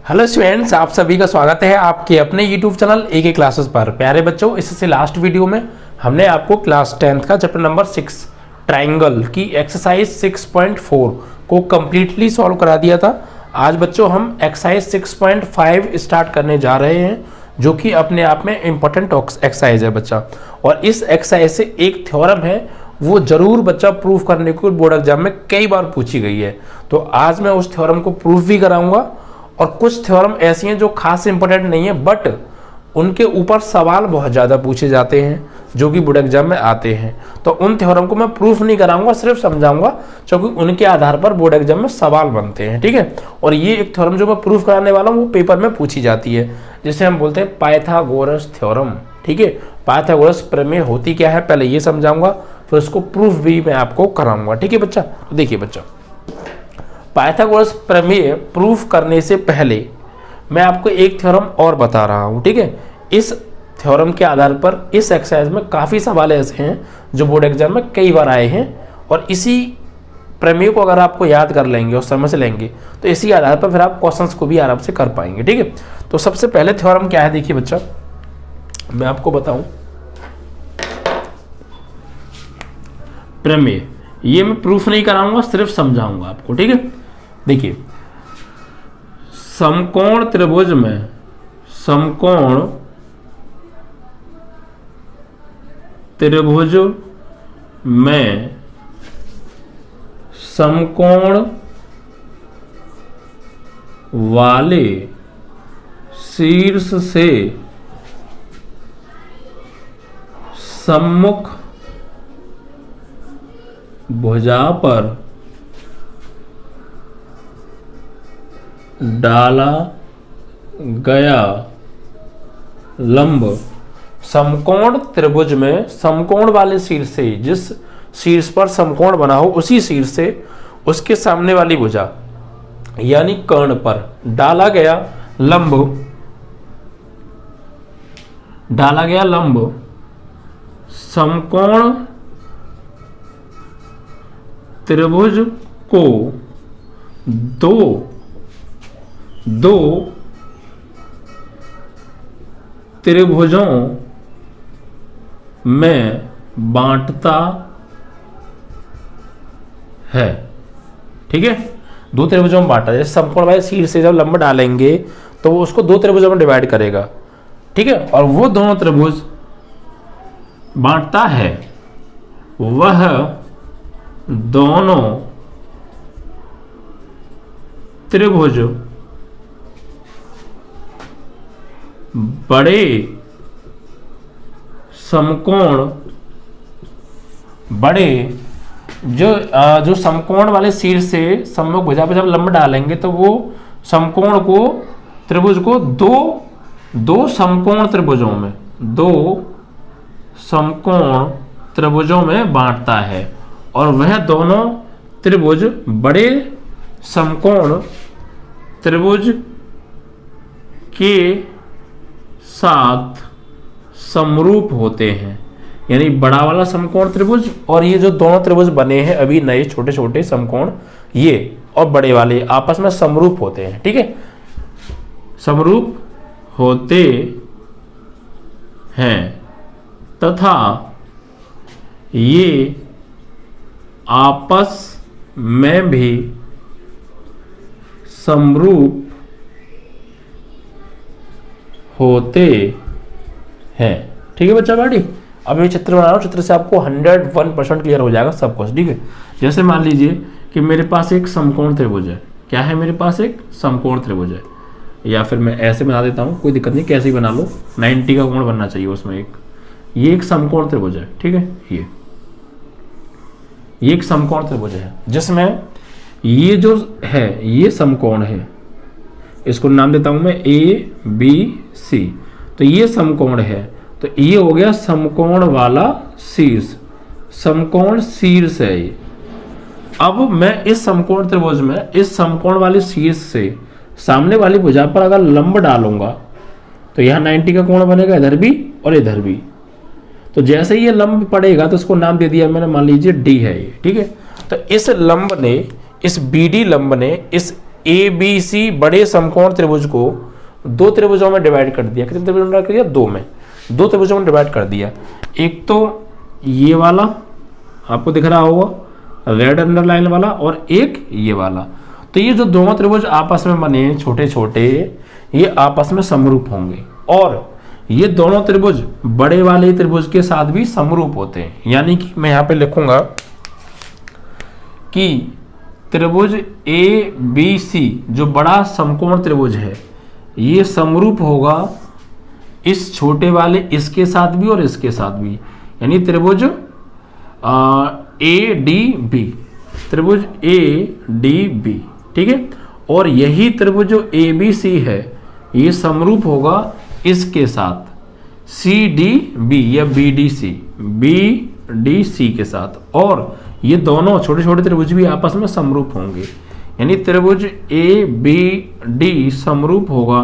Hello students, आप सभी का स्वागत है आपके अपने यूट्यूब चैनल AK क्लासेस पर। प्यारे बच्चों, इससे लास्ट वीडियो में हमने आपको क्लास 10th का चैप्टर नंबर 6 ट्रायंगल की एक्सरसाइज 6.4 को कम्प्लीटली सॉल्व करा दिया था। आज बच्चों हम एक्सरसाइज 6.5 स्टार्ट करने जा रहे हैं, जो कि अपने आप में इम्पोर्टेंट एक्सरसाइज है बच्चा। और इस एक्सरसाइज से एक थ्योरम है, वो जरूर बच्चा प्रूफ करने को बोर्ड एग्जाम में कई बार पूछी गई है। तो आज मैं उस थ्योरम को प्रूफ भी कराऊंगा। और कुछ थ्योरम ऐसी हैं जो खास इंपॉर्टेंट नहीं है, बट उनके ऊपर सवाल बहुत ज़्यादा पूछे जाते हैं जो कि बोर्ड एग्जाम में आते हैं। तो उन थ्योरम को मैं प्रूफ नहीं कराऊंगा, सिर्फ समझाऊंगा, क्योंकि उनके आधार पर बोर्ड एग्जाम में सवाल बनते हैं। ठीक है। और ये एक थ्योरम जो मैं प्रूफ कराने वाला हूँ वो पेपर में पूछी जाती है, जिसे हम बोलते हैं पाइथागोरस थ्योरम। ठीक है। पाइथागोरस प्रमेय होती क्या है पहले ये समझाऊंगा, फिर उसको प्रूफ भी मैं आपको कराऊंगा। ठीक है बच्चा। तो देखिए बच्चा, पाइथागोरस प्रमेय प्रूफ करने से पहले मैं आपको एक थ्योरम और बता रहा हूं। ठीक है। इस थ्योरम के आधार पर इस एक्सरसाइज में काफ़ी सवाल ऐसे हैं जो बोर्ड एग्जाम में कई बार आए हैं, और इसी प्रमेय को अगर आपको याद कर लेंगे और समझ लेंगे तो इसी आधार पर फिर आप क्वेश्चंस को भी आराम से कर पाएंगे। ठीक है। तो सबसे पहले थ्योरम क्या है, देखिए बच्चा, मैं आपको बताऊं। प्रमेय ये मैं प्रूफ नहीं कराऊंगा, सिर्फ समझाऊंगा आपको। ठीक है। देखिए, समकोण त्रिभुज में समकोण वाले शीर्ष से सम्मुख भुजा पर डाला गया लंब समकोण त्रिभुज में समकोण वाले शीर्ष से, जिस शीर्ष पर समकोण बना हो उसी शीर्ष से उसके सामने वाली भुजा यानी कर्ण पर डाला गया लंब समकोण त्रिभुज को दो त्रिभुजों में बांटता है। ठीक है। दो त्रिभुजों में बांटा, जैसे समकोण वाले शीर्ष से जब लंब डालेंगे तो वो उसको दो त्रिभुजों में डिवाइड करेगा। ठीक है। और वो दोनों त्रिभुज बांटता है, वह दोनों त्रिभुज बड़े जो समकोण वाले शीर्ष से सम्मुख भुजा पर जब लंब डालेंगे तो वो समकोण को त्रिभुज को दो समकोण त्रिभुजों में बांटता है, और वह दोनों त्रिभुज बड़े समकोण त्रिभुज के साथ समरूप होते हैं। यानी बड़ा वाला समकोण त्रिभुज और ये जो दोनों त्रिभुज बने हैं अभी नए छोटे छोटे समकोण, ये और बड़े वाले आपस में समरूप होते हैं। ठीक है। समरूप होते हैं तथा ये आपस में भी समरूप होते हैं। ठीक है बच्चा बाड़ी। अब ये चित्र बना रहा हूं, चित्र से आपको 101% क्लियर हो जाएगा सब कुछ। ठीक है। जैसे मान लीजिए कि मेरे पास एक समकोण त्रिभुज है। क्या है मेरे पास? एक समकोण त्रिभुज है, या फिर मैं ऐसे बना देता हूं, कोई दिक्कत नहीं, कैसे ही बना लो, 90 का कोण बनना चाहिए उसमें। ये एक समकोण त्रिभुज है। ठीक है। ये एक समकोण त्रिभुज है जिसमें ये जो है ये समकोण है, इसको नाम देता हूं मैं ABC। तो ये समकोण है, तो ये हो गया समकोण वाला शीर्ष, समकोण शीर्ष है ये। अब मैं इस समकोण त्रिभुज में इस समकोण वाले शीर्ष से सामने वाली भुजा पर अगर लंब डालूंगा तो यहां 90 का कोण बनेगा, इधर भी और इधर भी। तो जैसे ही ये लंब पड़ेगा तो इसको नाम दे दिया मैंने, मान लीजिए D है ये। ठीक है। तो इस लंब ने, इस BD लंब ने इस ए बी सी बड़े समकोण त्रिभुज को दो त्रिभुजों में डिवाइड कर दिया। कितने त्रिभुजों में डिवाइड कर दिया? दो में, दो त्रिभुजों में डिवाइड कर दिया। एक तो ये वाला आपको दिख रहा होगा रेड अंडरलाइन वाला, और एक ये वाला। तो ये जो दोनों त्रिभुज आपस में बने छोटे छोटे, ये आपस में समरूप होंगे, और ये दोनों त्रिभुज बड़े वाले त्रिभुज के साथ भी समरूप होते हैं। यानी कि मैं यहां पे लिखूंगा कि त्रिभुज ए बी सी जो बड़ा समकोण त्रिभुज है, ये समरूप होगा इस छोटे वाले इसके साथ भी और इसके साथ भी। यानी त्रिभुज ए डी बी, त्रिभुज ए डी बी, ठीक है। और यही त्रिभुज जो ए बी सी है, ये समरूप होगा इसके साथ सी डी बी या B D C, B D C के साथ, और ये दोनों छोटे छोटे त्रिभुज भी आपस में समरूप होंगे। यानी त्रिभुज ए बी डी समरूप होगा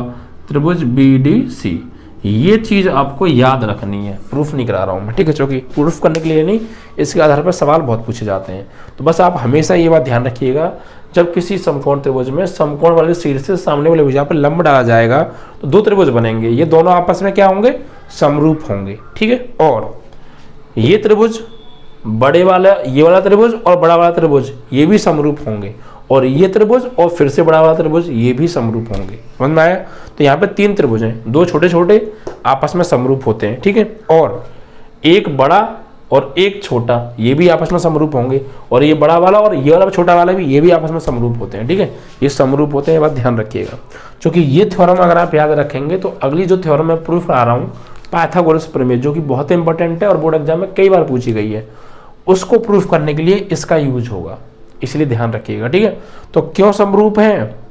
त्रिभुज बी डी सी। ये चीज आपको याद रखनी है, प्रूफ नहीं करा रहा हूं मैं, ठीक है, क्योंकि प्रूफ करने के लिए नहीं, इसके आधार पर सवाल बहुत पूछे जाते हैं। तो बस आप हमेशा ये बात ध्यान रखिएगा, जब किसी समकोण त्रिभुज में समकोण वाले सिर से सामने वाले भुजा पर लंब डाला जाएगा तो दो त्रिभुज बनेंगे, ये दोनों आपस में क्या होंगे? समरूप होंगे, ठीक है। और ये त्रिभुज बड़े वाला, ये वाला त्रिभुज और बड़ा वाला त्रिभुज ये भी समरूप होंगे, और ये त्रिभुज और फिर से बड़ा वाला त्रिभुज ये भी समरूप होंगे। समझ में आया? तो यहाँ पे तीन त्रिभुज हैं, दो छोटे छोटे आपस में समरूप होते हैं, ठीक है, और एक बड़ा और एक छोटा, ये भी आपस में समरूप होंगे, और ये बड़ा वाला और ये वाला छोटा वाला भी, ये भी आपस में समरूप होते हैं, ठीक है। ये समरूप होते हैं, ये बात ध्यान रखिएगा। क्योंकि ये थ्योरम अगर आप याद रखेंगे तो अगली जो थ्योरम मैं प्रूफ आ रहा हूँ, पाइथागोरस प्रमेय, जो कि बहुत इंपॉर्टेंट है और बोर्ड एग्जाम में कई बार पूछी गई है, उसको प्रूफ करने के लिए इसका यूज होगा, इसलिए ध्यान रखिएगा, ठीक है। तो क्यों समरूप है?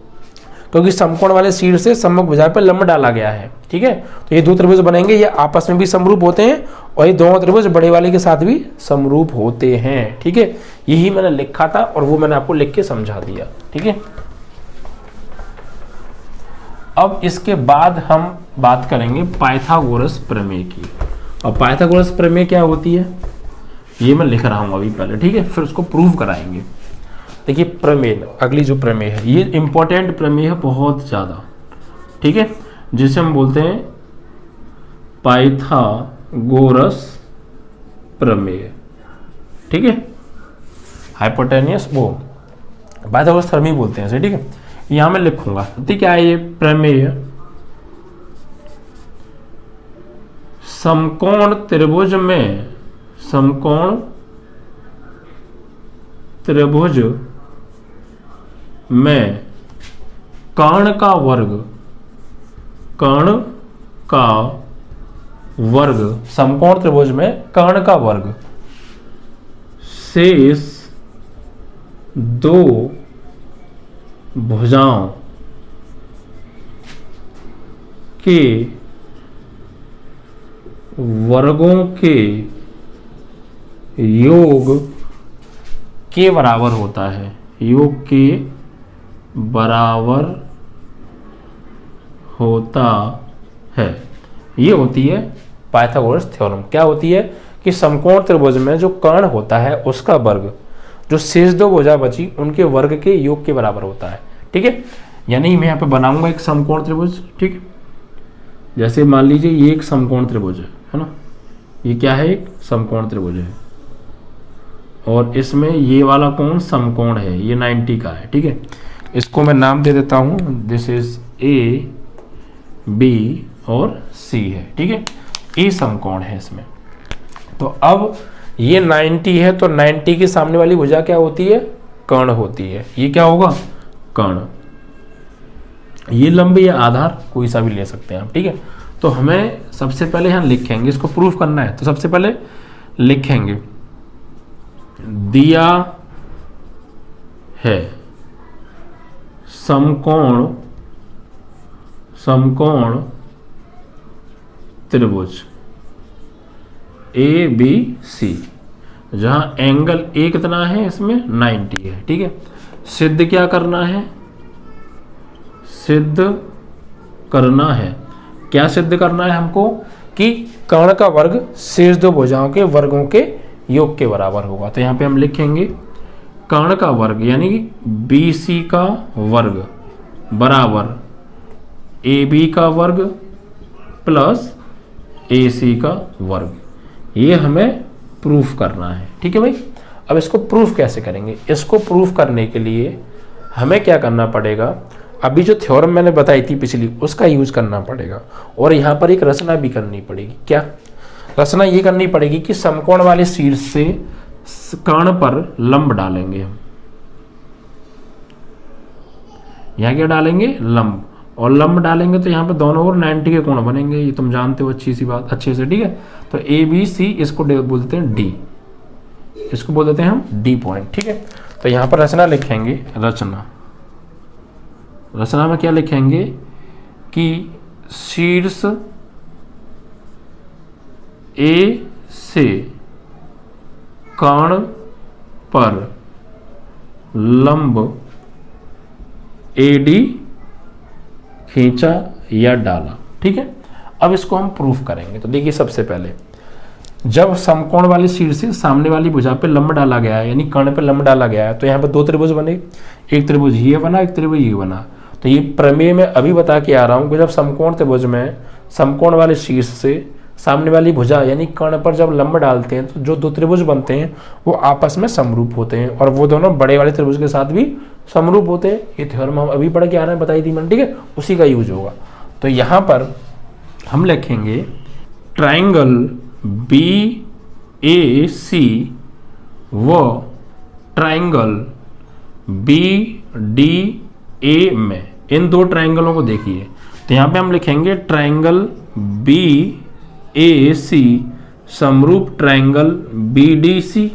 क्योंकि समकोण वाले शीर्ष से सम्मुख भुजा पर लंब डाला गया है, ठीक है। तो ये दो त्रिभुज बनेंगे, ये आपस में भी समरूप होते हैं, और ये दोनों त्रिभुज बड़े वाले के साथ भी समरूप होते हैं, ठीक है। यही मैंने लिखा था और वो मैंने आपको लिख के समझा दिया, ठीक है। अब इसके बाद हम बात करेंगे पाइथागोरस प्रमेय की। और पाइथागोरस प्रमेय क्या होती है ये मैं लिख रहा हूं अभी पहले, ठीक है, फिर उसको प्रूव कराएंगे। देखिए प्रमेय, अगली जो प्रमेय है ये इंपॉर्टेंट प्रमेय है बहुत ज्यादा, ठीक है, जिसे हम बोलते हैं पाइथागोरस प्रमेय, ठीक है। हाइपोटेनियस वो पाइथागोरस प्रमेय बोलते हैं इसे, ठीक है। यहां मैं लिखूंगा, ठीक, क्या है ये प्रमेय? समकोण त्रिभुज में, समकोण त्रिभुज में कर्ण का वर्ग, कर्ण का वर्ग, समकोण त्रिभुज में कर्ण का वर्ग शेष दो भुजाओं के वर्गों के योग के बराबर होता है, योग के बराबर होता है। ये होती है पाइथागोरस थ्योरम। क्या होती है कि समकोण त्रिभुज में जो कर्ण होता है उसका वर्ग जो शेष दो भुजा बची उनके वर्ग के योग के बराबर होता है, ठीक है। यानी मैं यहाँ पे बनाऊंगा एक समकोण त्रिभुज, ठीक है। जैसे मान लीजिए ये एक समकोण त्रिभुज है ना, ये क्या है? एक समकोण त्रिभुज है, और इसमें ये वाला कोण समकोण है, ये 90 का है, ठीक है। इसको मैं नाम दे देता हूं, दिस इज ए बी और सी है, ठीक है। ए समकोण है इसमें। तो अब ये 90 है, तो 90 के सामने वाली भुजा क्या होती है? कर्ण होती है। ये क्या होगा? कर्ण। ये लंबी या आधार कोई सा भी ले सकते हैं आप, ठीक है। तो हमें सबसे पहले यहाँ लिखेंगे, इसको प्रूफ करना है, तो सबसे पहले लिखेंगे दिया है समकोण, समकोण त्रिभुज ए बी सी, जहां एंगल ए कितना है इसमें? 90 है, ठीक है। सिद्ध क्या करना है? सिद्ध करना है, क्या सिद्ध करना है हमको? कि कर्ण का वर्ग शेष दो भुजाओं के वर्गों के योग के बराबर होगा। तो यहां पे हम लिखेंगे कर्ण का वर्ग यानी कि BC का वर्ग, बराबर ए बी का वर्ग प्लस ए सी का वर्ग, ये हमें प्रूफ करना है। ठीक है भाई, अब इसको प्रूफ कैसे करेंगे? इसको प्रूफ करने के लिए हमें क्या करना पड़ेगा, अभी जो थ्योरम मैंने बताई थी पिछली, उसका यूज करना पड़ेगा। और यहाँ पर एक रचना भी करनी पड़ेगी। क्या रचना? ये करनी पड़ेगी कि समकोण वाले शीर्ष से कर्ण पर लंब डालेंगे हम। यहाँ क्या डालेंगे? लंब। और लंब डालेंगे तो यहाँ पे दोनों ओर 90 के कोण बनेंगे, ये तुम जानते हो अच्छी सी बात, अच्छे से। ठीक है, तो ए बी सी इसको बोलते हैं डी, इसको बोल देते हैं हम डी पॉइंट। ठीक है, तो यहाँ पर रचना लिखेंगे। रचना में क्या लिखेंगे कि शीर्ष ए से कर्ण पर लंब AD खींचा या डाला। ठीक है, अब इसको हम प्रूफ करेंगे। तो देखिए, सबसे पहले जब समकोण वाली शीर्ष से सामने वाली भुजा पे लंब डाला गया है, यानी कर्ण पे लंब डाला गया है, तो यहाँ पे दो त्रिभुज बने, एक त्रिभुज ये बना, एक त्रिभुज ये बना। तो ये प्रमेय में अभी बता के आ रहा हूँ कि जब समकोण त्रिभुज में समकोण वाले शीर्ष से सामने वाली भुजा यानी कर्ण पर जब लंब डालते हैं, तो जो दो त्रिभुज बनते हैं वो आपस में समरूप होते हैं, और वो दोनों बड़े वाले त्रिभुज के साथ भी समरूप होते हैं। ये थ्योरम हम अभी पढ़ के आ रहे हैं, बताई थी मैंने। ठीक है, उसी का यूज होगा। तो यहाँ पर हम लिखेंगे ट्राइंगल BAC व ट्राइंगल BDA में, इन दो ट्राइंगलों को देखिए। तो यहाँ पे हम लिखेंगे ट्राइंगल BAC समरूप ट्राइंगल BDA।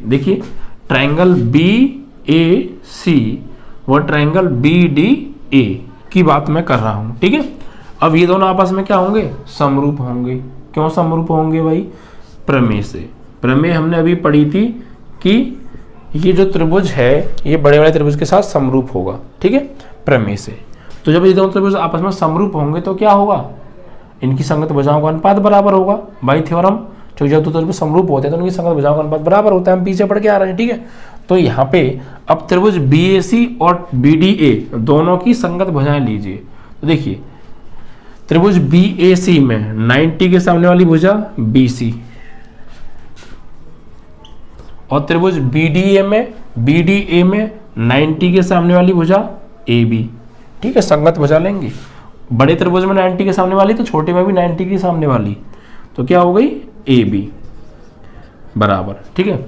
देखिए, ट्राइंगल BAC व ट्राइंगल BDA की बात मैं कर रहा हूं। ठीक है, अब ये दोनों आपस में क्या होंगे? समरूप होंगे। क्यों समरूप होंगे भाई? प्रमेय से। प्रमेय हमने अभी पढ़ी थी कि ये जो त्रिभुज है ये बड़े वाले त्रिभुज के साथ समरूप होगा। ठीक है, प्रमेय से। तो जब ये दोनों त्रिभुज आपस में समरूप होंगे तो क्या होगा? इनकी संगत भुजाओं का अनुपात बराबर होगा बाई थ्योरम। क्योंकि जब दो त्रिभुज समरूप होते हैं तो उनकी संगत भुजाओं का अनुपात बराबर होता है, हम पीछे पढ़ के आ रहे हैं। ठीक है, तो यहाँ पे अब त्रिभुज BAC और BDA दोनों की संगत भुजाएं लीजिए। तो देखिए, त्रिभुज BAC में 90 के सामने वाली भुजा BC, और त्रिभुज BDA में 90 के सामने वाली भुजा AB। ठीक है, संगत भुजा लेंगे। बड़े त्रिभुज में 90 के सामने वाली, तो छोटे में भी 90 के सामने वाली, तो क्या हो गई? AB बराबर। ठीक है,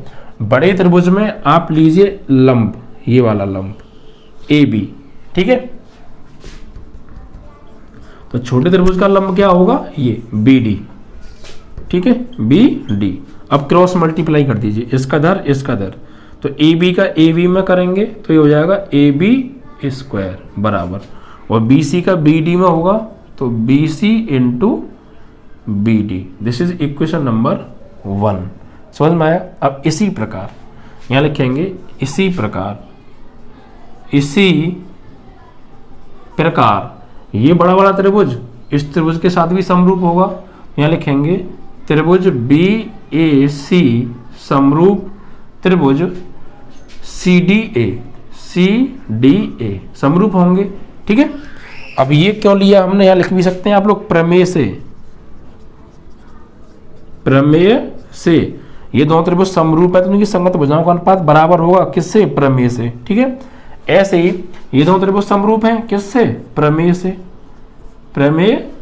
बड़े त्रिभुज में आप लीजिए लंब, ये वाला लंब AB। ठीक है, तो छोटे त्रिभुज का लंब क्या होगा? ये BD। ठीक है, BD। अब क्रॉस मल्टीप्लाई कर दीजिए, इसका दर इसका दर। तो AB का AB में करेंगे तो ये हो जाएगा AB स्क्वायर बराबर, और BC का BD में होगा तो BC into BD। This is equation number 1। समझ में आया? अब इसी प्रकार यहाँ लिखेंगे, इसी प्रकार ये बड़ा वाला त्रिभुज इस त्रिभुज के साथ भी समरूप होगा। यहाँ लिखेंगे त्रिभुज BAC समरूप त्रिभुज CDA समरूप होंगे। ठीक है, अब ये क्यों लिया हमने? यहाँ लिख भी सकते हैं आप लोग प्रमेय से ये दोनों त्रिभुज समरूप है तो उनकी संगत भुजाओं का अनुपात बराबर होगा। किससे? प्रमेय से। ठीक है, ऐसे ही ये दोनों त्रिभुज समरूप हैं किससे? प्रमेय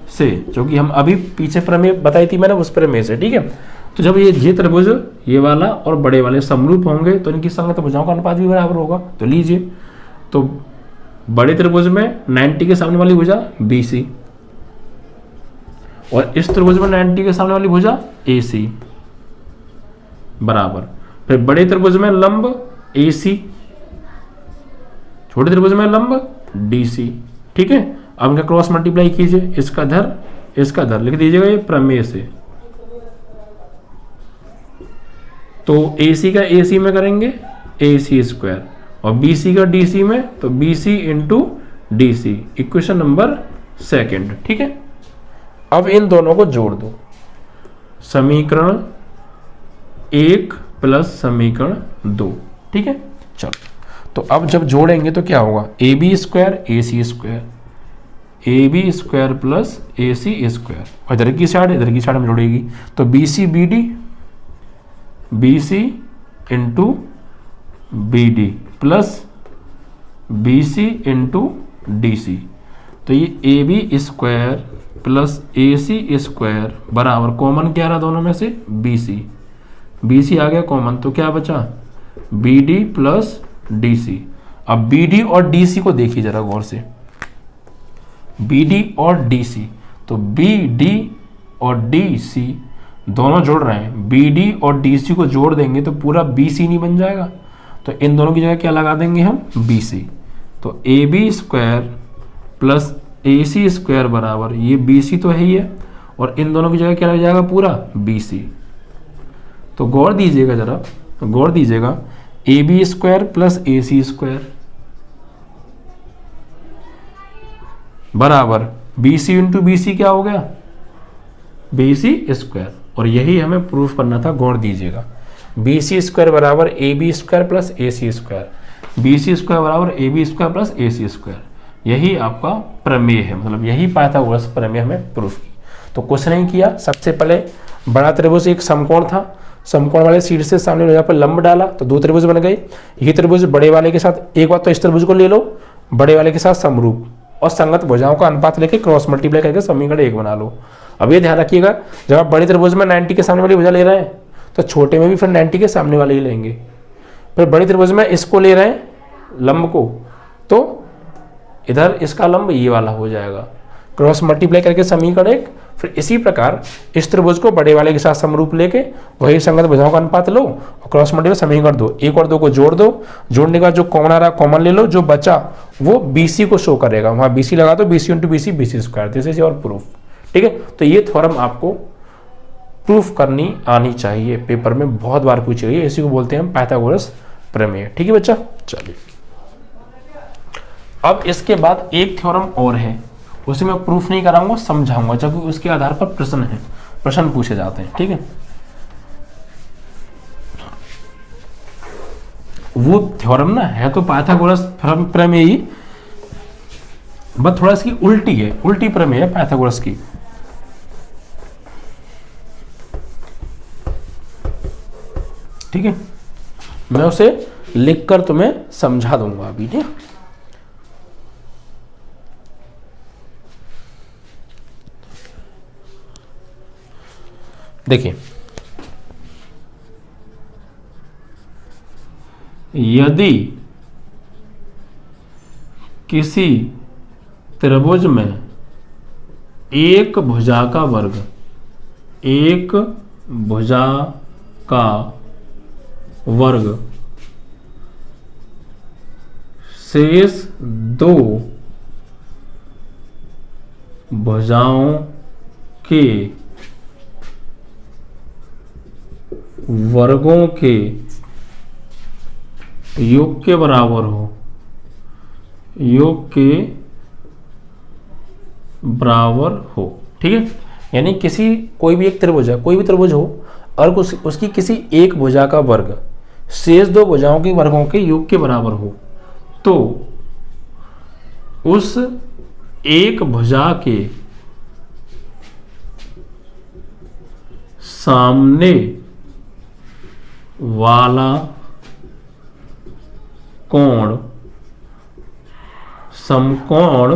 से, जो कि हम अभी पीछे प्रमेय बताई थी मैंने, उस प्रमेय से। ठीक है, तो जब ये त्रिभुज ये वाला और बड़े वाले समरूप होंगे तो इनकी संगत भुजाओं का अनुपात भी बराबर होगा। तो लीजिए, तो बड़े त्रिभुज में 90 के सामने वाली भुजा BC, और इस त्रिभुज में 90 के सामने वाली भुजा AC बराबर, फिर बड़े त्रिभुज में लंब AC, छोटे त्रिभुज में लंब DC। ठीक है, अब इनका क्रॉस मल्टीप्लाई कीजिए, इसका धर लिख दीजिएगा ये प्रमेय से। तो AC का AC में करेंगे AC स्क्वायर, और BC का DC में तो BC into DC, equation number 2। ठीक है, अब इन दोनों को जोड़ दो, समीकरण 1 प्लस समीकरण 2। ठीक है, चलो तो अब जब जोड़ेंगे तो क्या होगा, A B square A C square, A B square plus A C square, और इधर की साइड में जोड़ेगी तो B C into B D plus B C into D C. तो ये A B square plus A C square बराबर common क्या रहा दोनों में से, बी सी आ गया कॉमन, तो क्या बचा B D plus D C. अब बी डी और डी सी को देखिए जरा गौर से, बी डी और डी सी, तो बी डी और डी सी दोनों जुड़ रहे हैं, बी डी और डी सी को जोड़ देंगे तो पूरा बी सी नहीं बन जाएगा, तो इन दोनों की जगह क्या लगा देंगे हम, बी सी। तो A B square plus A C square बराबर, ये बी सी तो है ही है, और इन दोनों की जगह क्या लग जाएगा, पूरा बी सी। तो गौर दीजिएगा जरा, गौर दीजिएगा, A B square plus A C square बराबर B C into B C क्या हो गया, बी सी स्क्वायर, और यही हमें प्रूफ करना था। गौर दीजिएगा, बी सी स्क्वायर बराबर A B square plus A C square, B C square बराबर A B square plus A C square, यही आपका प्रमेय है, मतलब यही पाइथागोरस प्रमेय हमें प्रूफ की। तो कुछ नहीं किया, सबसे पहले बड़ा त्रिभुज एक समकोण था, समकोण वाले सीट से सामने यहाँ पर लंब डाला तो दो त्रिभुज बन गए। ये त्रिभुज बड़े वाले के साथ, एक बार तो इस त्रिभुज को ले लो, बड़े वाले के साथ समरूप और संगत भुजाओं का अनुपात लेके क्रॉस मल्टीप्लाई करके समीकरण एक बना लो। अब ये ध्यान रखिएगा, जब आप बड़े त्रिभुज में 90 के सामने वाली भुजा ले रहे हैं तो छोटे में भी फिर 90 के सामने वाले ही लेंगे। फिर बड़ी त्रिभुज में इसको ले रहे हैं लंब को, तो इधर इसका लंब ये वाला हो जाएगा, क्रॉस मल्टीप्लाई करके समीकरण एक। फिर इसी प्रकार इस त्रिभुज को बड़े वाले के साथ समरूप लेके वही संगत भुजाओं का अनुपात लो और क्रॉस मल्टीप्लाई समीकरण दो, एक और दो को जोड़ दो, जोड़ने का जो कॉमन आ रहा कॉमन ले लो, जो बचा वो BC को शो करेगा, वहां BC लगा दो, BC into BC BC square, this is your proof. ठीक है, तो ये थ्योरम आपको प्रूफ करनी आनी चाहिए, पेपर में बहुत बार पूछी गई है, इसी को बोलते हैं पाइथागोरस प्रमेय। ठीक है बच्चा, चलिए अब इसके बाद एक थ्योरम और है, उसे मैं प्रूफ नहीं कराऊंगा, समझाऊंगा, जबकि उसके आधार पर प्रश्न पूछे जाते हैं। ठीक है, वो थ्योरम ना है तो पाइथागोरस प्रमेय ही, बस थोड़ा इसकी उल्टी है, उल्टी प्रमेय है पाइथागोरस की। ठीक है, मैं उसे लिखकर तुम्हें समझा दूंगा अभी। ठीक, देखिए, यदि किसी त्रिभुज में एक भुजा का वर्ग शेष दो भुजाओं के वर्गों के योग के बराबर हो, ठीक है। यानी कोई भी एक त्रिभुज है, कोई भी त्रिभुज हो और उसकी किसी एक भुजा का वर्ग शेष दो भुजाओं के वर्गों के योग के बराबर हो, तो उस एक भुजा के सामने वाला कोण समकोण,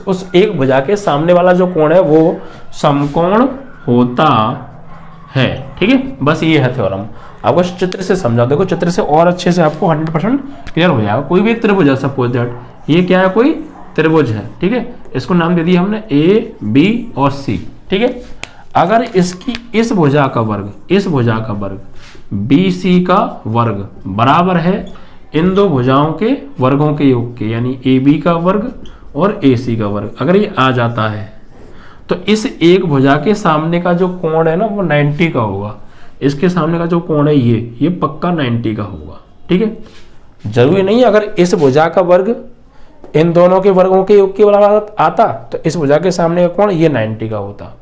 उस एक भुजा के सामने वाला जो कोण है वो समकोण होता है। ठीक है, बस ये है थ्योरम। आपको चित्र से समझा, देखो चित्र से और अच्छे से आपको 100% क्लियर हो जाएगा। कोई भी एक त्रिभुज है, सपोज दैट ये क्या है, कोई त्रिभुज है, ठीक है, इसको नाम दे दिया हमने ए बी और सी। ठीक है, अगर इसकी इस भुजा का वर्ग बी सी का वर्ग बराबर है इन दो भुजाओं के वर्गों के योग के, यानी ए बी का वर्ग और ए सी का वर्ग, अगर ये आ जाता है तो इस एक भुजा के सामने का जो कोण है ना वो 90 का होगा। इसके सामने का जो कोण है ये पक्का 90 का होगा। ठीक है, जरूरी नहीं अगर इस भुजा का वर्ग इन दोनों के वर्गों के योग के बराबर आता तो इस भुजा के सामने का कोण ये 90 का होता।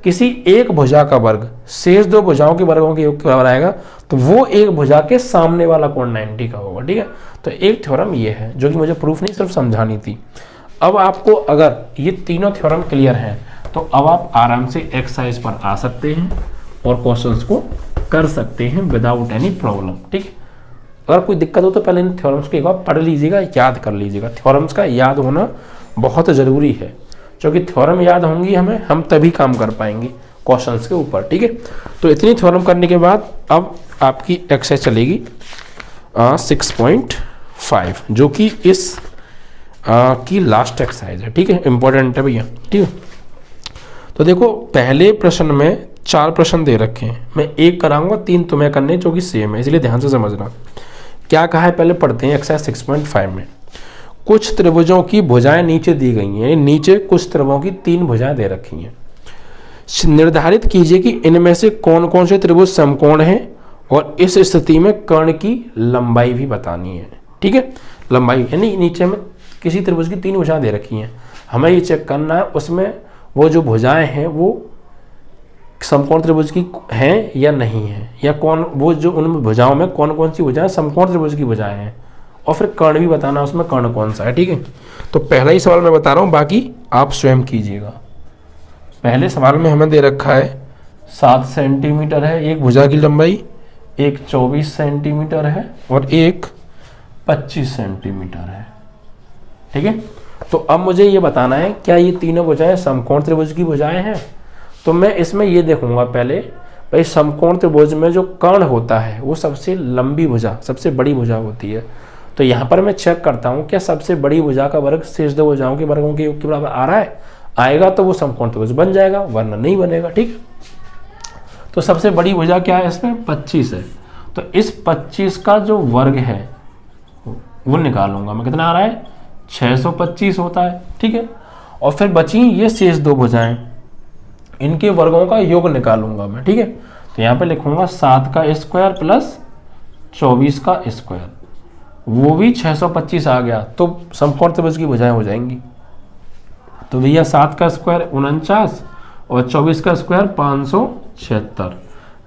किसी एक भुजा का वर्ग शेष दो भुजाओं के वर्गों के योग के बराबर आएगा तो वो एक भुजा के सामने वाला कोण 90 का होगा। ठीक है, तो एक थ्योरम ये है जो कि मुझे प्रूफ नहीं सिर्फ समझानी थी। अब आपको अगर ये तीनों थ्योरम क्लियर हैं तो अब आप आराम से एक्सरसाइज पर आ सकते हैं और क्वेश्चंस को कर सकते हैं विदाउट एनी प्रॉब्लम। ठीक है, अगर कोई दिक्कत हो तो पहले इन थ्योरम्स को एक बार पढ़ लीजिएगा, याद कर लीजिएगा। थ्योरम्स का याद होना बहुत ज़रूरी है, क्योंकि थ्योरम याद होंगी हमें, हम तभी काम कर पाएंगे क्वेश्चंस के ऊपर। ठीक है, तो इतनी थ्योरम करने के बाद अब आपकी एक्सरसाइज चलेगी 6.5 जो कि इस की लास्ट एक्सरसाइज है। ठीक है, इंपॉर्टेंट है भैया। ठीक है, तो देखो पहले प्रश्न में 4 प्रश्न दे रखे हैं, मैं एक कराऊंगा, 3 तुम्हें करने जो कि सेम है, इसलिए ध्यान से समझना। क्या कहा है पहले पढ़ते हैं एक्सरसाइज 6.5 में। कुछ त्रिभुजों की भुजाएं नीचे दी गई हैं, नीचे कुछ त्रिभुजों की 3 भुजाएं दे रखी हैं। निर्धारित कीजिए कि इनमें से कौन कौन से त्रिभुज समकोण हैं और इस स्थिति में कर्ण की लंबाई भी बतानी है। ठीक है, लंबाई यानी नीचे में किसी त्रिभुज की 3 भुजाएं दे रखी हैं, हमें ये चेक करना है उसमें वो जो भुजाएं हैं वो समकोण त्रिभुज की हैं या नहीं है, या कौन वो जो उन भुजाओं में कौन कौन सी भुजाएं समकोण त्रिभुज की भुजाएं हैं, और फिर कर्ण भी बताना उसमें कर्ण कौन सा है। ठीक है, तो पहला ही सवाल मैं बता रहा हूँ, बाकी आप स्वयं कीजिएगा। पहले सवाल में हमें दे रखा है 7 सेंटीमीटर है एक भुजा की लंबाई, एक 24 सेंटीमीटर है और एक 25 सेंटीमीटर है। ठीक है, तो अब मुझे ये बताना है क्या ये तीनों भुजाएं समकोण त्रिभुज की भुजाएं हैं। तो मैं इसमें ये देखूंगा पहले भाई समकोण त्रिभुज में जो कर्ण होता है वो सबसे लंबी भुजा, सबसे बड़ी भुजा होती है। तो यहाँ पर मैं चेक करता हूँ क्या सबसे बड़ी भुजा का वर्ग शेष 2 भुजाओं के वर्गों के योग के बराबर आ रहा है, आएगा तो वो समकोण त्रिभुज बन जाएगा, वरना नहीं बनेगा। ठीक है, तो सबसे बड़ी भुजा क्या है इसमें 25 है, तो इस 25 का जो वर्ग है वो निकालूंगा मैं, कितना आ रहा है 625 होता है। ठीक है, और फिर बची ये शेष 2 भुजाएं, इनके वर्गों का योग निकालूंगा मैं। ठीक है, तो यहाँ पे लिखूंगा 7 का स्क्वायर प्लस 24 का स्क्वायर, वो भी 625 आ गया, तो समकोण त्रिभुज की भुजाएं हो जाएंगी। तो भैया 7 का स्क्वायर 49 और 24 का स्क्वायर 576,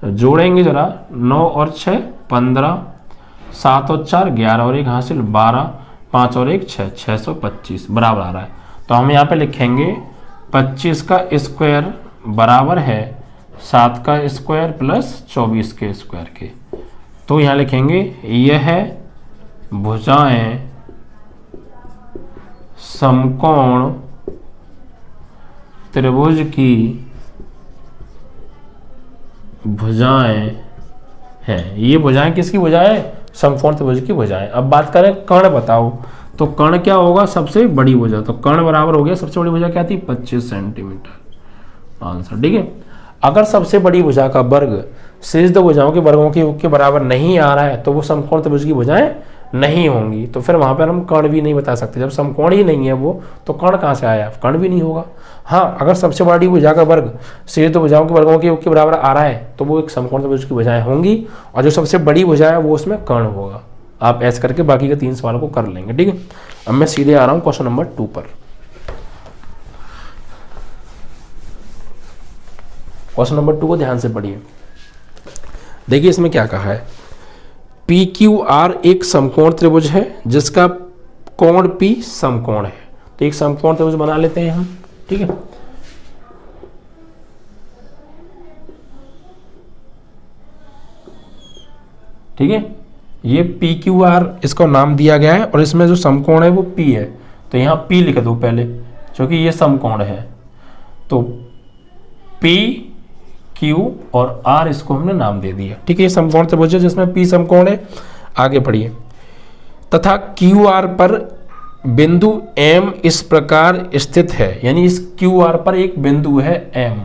जोड़ेंगे जरा, 9 और 6 15, 7 और 4 11 और 1 हासिल 12, 5 और 1 6, 625 बराबर आ रहा है। तो हम यहाँ पे लिखेंगे 25 का स्क्वायर बराबर है 7 का स्क्वायर प्लस 24 के स्क्वायर के। तो यहाँ लिखेंगे यह भुजाएं समकोण त्रिभुज की भुजाएं हैं। ये भुजाएं किसकी भुजाएं? समकोण त्रिभुज की भुजाएं। अब बात करें कर्ण बताओ, तो कर्ण क्या होगा? सबसे बड़ी भुजा। तो कर्ण बराबर हो गया, सबसे बड़ी भुजा क्या थी? 25 सेंटीमीटर आंसर। ठीक है, अगर सबसे बड़ी भुजा का वर्ग शेष 2 भुजाओं के वर्गों के योग के बराबर नहीं आ रहा है तो वो समकोण त्रिभुज की भुजाएं नहीं होंगी। तो फिर वहां पर हम कर्ण भी नहीं बता सकते, जब समकोण ही नहीं है वो, तो कर्ण कहां से आया? कर्ण भी नहीं होगा। हाँ, अगर सबसे बड़ी भुजा का वर्ग शेष 2 भुजाओं के वर्गों के योग के बराबर आ रहा है तो वो एक समकोण त्रिभुज की भुजाएं होंगी, और जो सबसे बड़ी भुजा है वो उसमें कर्ण होगा। आप ऐसे करके बाकी के 3 सवालों को कर लेंगे। ठीक है, अब मैं सीधे आ रहा हूं क्वेश्चन नंबर 2 पर। क्वेश्चन नंबर 2 को ध्यान से पढ़िए। देखिए इसमें क्या कहा है, PQR एक समकोण त्रिभुज है जिसका कोण P समकोण है। तो एक समकोण त्रिभुज बना लेते हैं हम। ठीक है, ठीक है, ये PQR इसको नाम दिया गया है और इसमें जो समकोण है वो P है। तो यहां P लिख दो पहले, क्योंकि ये समकोण है। तो P Q और R इसको हमने नाम दे दिया। ठीक है, ये समकोण त्रिभुज है जिसमें P समकोण है। आगे पढ़िए। तथा QR पर बिंदु M इस प्रकार स्थित है, यानी इस QR पर एक बिंदु है M,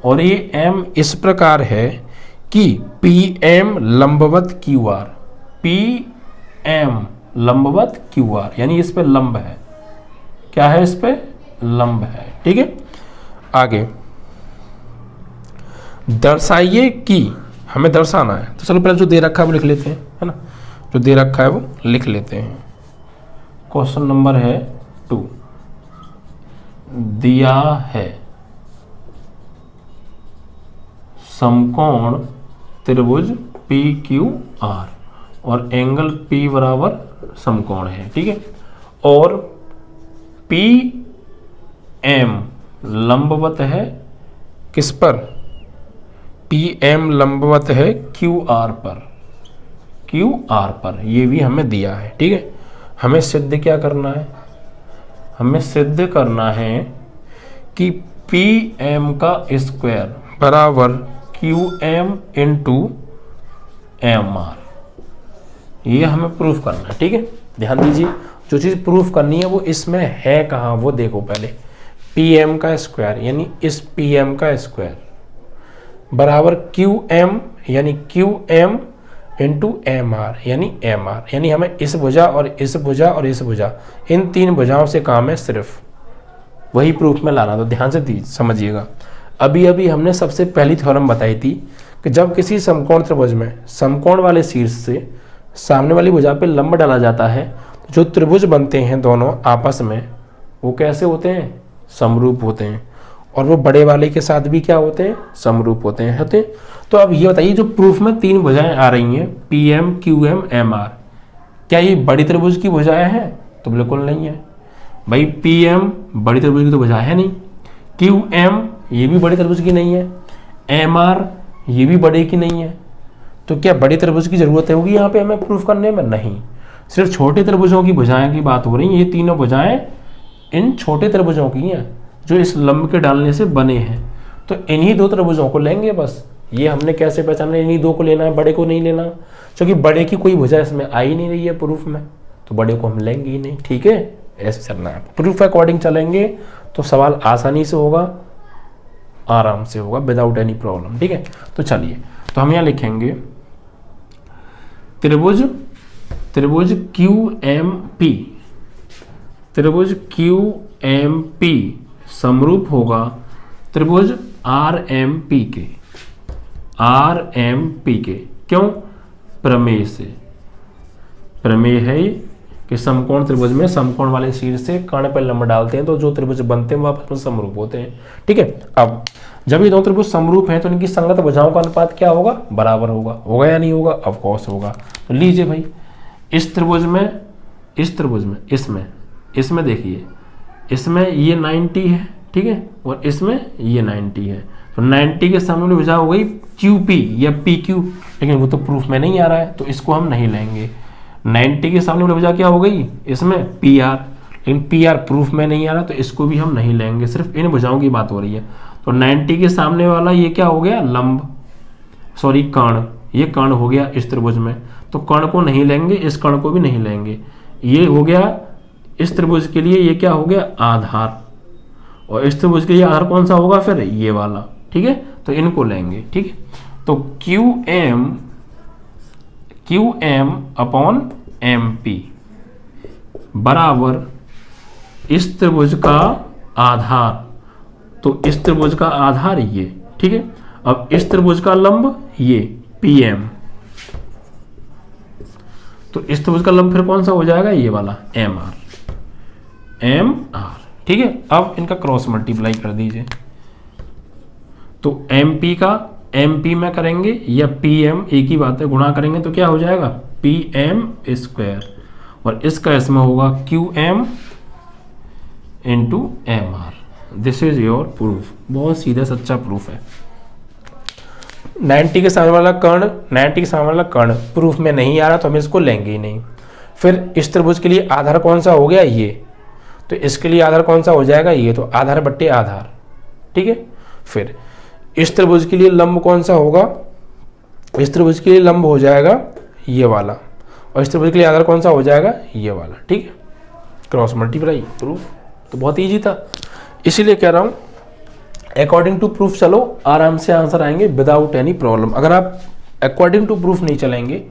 और ये M इस प्रकार है कि PM लंबवत QR, PM लंबवत QR, यानी इस पे लंब है। क्या है? इस पे लंब है। ठीक है, आगे दर्शाइए कि, हमें दर्शाना है। तो चलो पहले जो दे रखा है वो लिख लेते हैं, है ना, जो दे रखा है वो लिख लेते हैं। क्वेश्चन नंबर है 2, दिया है समकोण त्रिभुज PQR और एंगल P बराबर समकोण है, ठीक है। और पी एम लंबवत है किस पर, पी एम लंबवत है क्यू आर पर, क्यू आर पर, ये भी हमें दिया है, ठीक है। हमें सिद्ध क्या करना है, हमें सिद्ध करना है कि पी एम का स्क्वायर बराबर Q M into M R, ये हमें प्रूफ करना है, ठीक है। ध्यान दीजिए, जो चीज़ प्रूफ करनी है वो इसमें है कहाँ, वो देखो पहले। पी एम का स्क्वायर यानी इस पी एम का स्क्वायर बराबर क्यू एम यानी Q M into M R यानी एम आर, यानी हमें इस भुजा और इस भुजा और इस भुजा, इन तीन भुजाओं से काम है, सिर्फ वही प्रूफ में लाना। तो ध्यान से समझिएगा, अभी अभी हमने सबसे पहली थ्योरम बताई थी कि जब किसी समकोण त्रिभुज में समकोण वाले शीर्ष से सामने वाली भुजा पे लंब डाला जाता है, जो त्रिभुज बनते हैं दोनों आपस में, वो कैसे होते हैं, समरूप होते हैं। और वो बड़े वाले के साथ भी क्या होते हैं, समरूप होते हैं। तो अब ये बताइए, जो प्रूफ में तीन भुजाएं आ रही हैं, P M Q M M R, क्या ये बड़ी त्रिभुज की भुजाएं हैं? तो बिल्कुल नहीं है भाई। पी एम बड़ी त्रिभुज की तो भुजा है नहीं, क्यू एम ये भी बड़ी त्रिभुज की नहीं है, एम आर ये भी बड़े की नहीं है। तो क्या बड़ी त्रिभुज की जरूरत होगी यहाँ पे हमें प्रूफ करने में? नहीं, सिर्फ छोटे त्रिभुजों की भुजाएं की बात हो रही है। ये तीनों भुजाएं इन छोटे त्रिभुजों की हैं जो इस लंब के डालने से बने हैं। तो इन्हीं दो त्रिभुजों को लेंगे बस। ये हमने कैसे पहचाना, इन्हीं दो को लेना है, बड़े को नहीं लेना, क्योंकि बड़े की कोई भुजा इसमें आ ही नहीं रही है प्रूफ में, तो बड़े को हम लेंगे ही नहीं, ठीक है। ऐसे चलना है, प्रूफ अकॉर्डिंग चलेंगे तो सवाल आसानी से होगा, आराम से होगा, विदाउट एनी प्रॉब्लम, ठीक है। तो चलिए, तो हम यहाँ लिखेंगे त्रिभुज क्यू एम पी, त्रिभुज क्यू एम पी समरूप होगा त्रिभुज आर एम पी के, आर एम पी के। क्यों? प्रमेय से। प्रमेय है कि समकोण त्रिभुज में समकोण वाले शीर्ष से कर्ण पर लंब डालते हैं तो जो त्रिभुज बनते हैं वो आपस में समरूप होते हैं, ठीक है। अब जब ये दो त्रिभुज समरूप हैं तो इनकी संगत भुजाओं का अनुपात क्या होगा? बराबर होगा। होगा या नहीं होगा? ऑफ कोर्स होगा। तो लीजिए भाई, इस त्रिभुज में, इस त्रिभुज में, इसमें देखिए, इसमें ये 90 है, ठीक है, और इसमें ये 90 है। तो 90 के सामने वाली भुजा हो गई QP या PQ, लेकिन वो तो प्रूफ में नहीं आ रहा है तो इसको हम नहीं लेंगे। 90 के सामने वाली भुजा क्या हो गई? इसमें PR, लेकिन PR प्रूफ में नहीं आ रहा तो इसको भी हम नहीं लेंगे। सिर्फ इन भुजाओं की बात हो रही है। तो 90 के सामने वाला ये क्या हो गया? लंब, सॉरी कर्ण, ये कर्ण हो गया इस त्रिभुज में, तो कर्ण को नहीं लेंगे, इस कर्ण को भी नहीं लेंगे। ये हो गया इस त्रिभुज के लिए, ये क्या हो गया? आधार। और इस त्रिभुज के लिए आधार कौन सा होगा? फिर ये वाला, ठीक है। तो इनको लेंगे, ठीक है। तो क्यू एम अपॉन MP बराबर इस त्रिभुज का आधार, तो इस त्रिभुज का आधार ये, ठीक है। अब इस त्रिभुज का लंब ये PM, तो इस त्रिभुज का लंब फिर कौन सा हो जाएगा? ये वाला MR, ठीक है। अब इनका क्रॉस मल्टीप्लाई कर दीजिए, तो MP का MP में करेंगे या PM, एक ही बात है, गुणा करेंगे तो क्या हो जाएगा? PM स्क्वायर, और इसका इसमें होगा QM into MR। This is your proof. बहुत सीधा सच्चा प्रूफ है। 90 के सामने वाला कर्ण, 90 के सामने वाला कर्ण प्रूफ में नहीं आ रहा तो हम इसको लेंगे ही नहीं। फिर इस त्रिभुज के लिए आधार कौन सा हो गया? ये, तो इसके लिए आधार कौन सा हो जाएगा? ये, तो आधार बट्टे आधार, ठीक है। फिर इस त्रिभुज के लिए लंब कौन सा होगा? इस त्रिभुज के लिए लंब हो जाएगा ये वाला, और इस त्रिभुज के लिए आधार कौन सा हो जाएगा? ये वाला, ठीक है। Cross multiply, proof. तो बहुत ईजी था, इसीलिए कह रहा हूँ अकॉर्डिंग टू प्रूफ चलो, आराम से आंसर आएंगे विदाउट एनी प्रॉब्लम। अगर आप अकॉर्डिंग टू प्रूफ नहीं चलेंगे,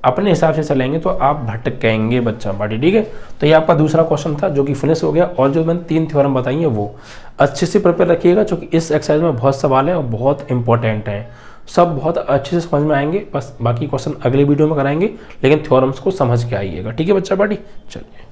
अपने हिसाब से चलेंगे तो आप भटकेंगे बच्चा बाटी, ठीक है। तो ये आपका दूसरा क्वेश्चन था जो कि फिनिश हो गया, और जो मैंने 3 थ्योरम बताई है वो अच्छे से प्रिपेयर रखिएगा, क्योंकि इस एक्सरसाइज में बहुत सवाल हैं और बहुत इंपॉर्टेंट हैं। सब बहुत अच्छे से समझ में आएंगे, बस बाकी क्वेश्चन अगले वीडियो में कराएंगे, लेकिन थ्योरम्स को समझ के आइएगा, ठीक है बच्चा बाटी। चलिए।